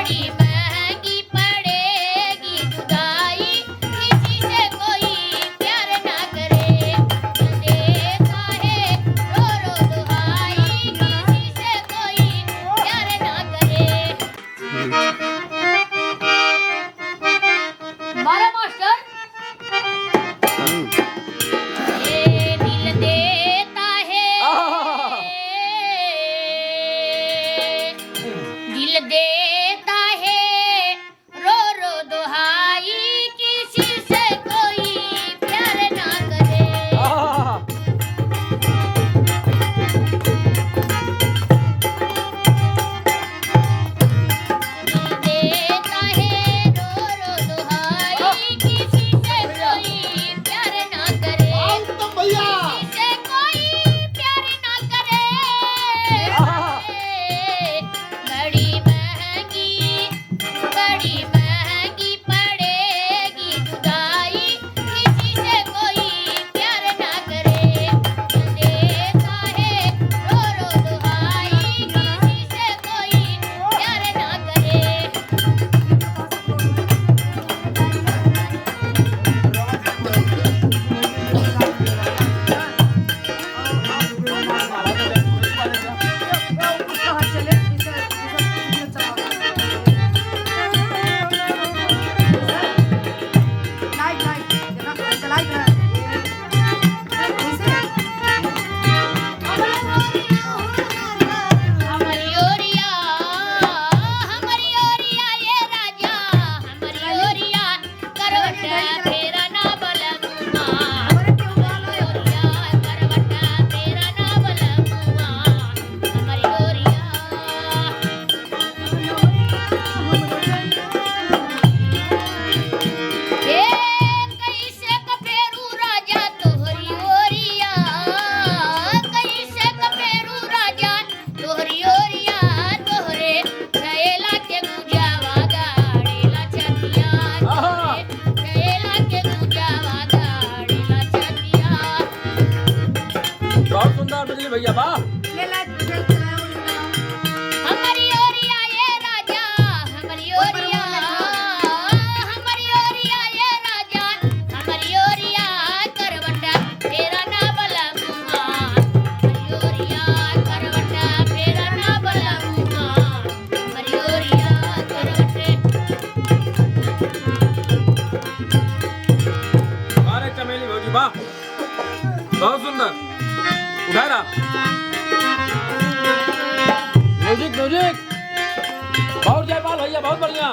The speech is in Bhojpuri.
बड़ी महंगी पड़ेगी जुदाई किसी से कोई प्यार ना करे देता है रो रो दुहाई किसी से कोई प्यार ना करे मारा मास्टर ये दिल देता है दिल देता है रो रो दुहाई किसी से कोई प्यार ना करे देता है रो रो दुहाई किसी से कोई प्यार ना करे किसी से कोई प्यार ना करे बड़ी महंगी पड़ेगी जुदाई किसी से कोई प्यार ना करे देता है रो रो दुहाई किसी से कोई प्यार ना करे हमारी ओरिया ये राजा हमारी ओरिया करवट फेरा ना बलमुआ हमारी ओरिया करवट फेरा ना बलमुआ हमारी ओरिया ए कैसे कफेरू राजा तोहरी ओरिया कैसे कफेरू राजा तोहरी ओरिया तोहरे छैला के गुजावा गाड़ेला छतिया छैला के गुजावा गाड़ेला छतिया बहुत सुंदर बिजली भैया वाह हमारी ओरिया ये राजा हमारी ओरिया ये राजा हमारी ओरिया करवटा फेरा ना बलमुआ हमारी ओरिया करवटा फेरा ना बलमुआ हमारी ओरिया करवटे अरे चमेली भौजी वाह बहुत सुंदर उठा रहा म्यूजिक बहुत जयपाल भैया बहुत बढ़िया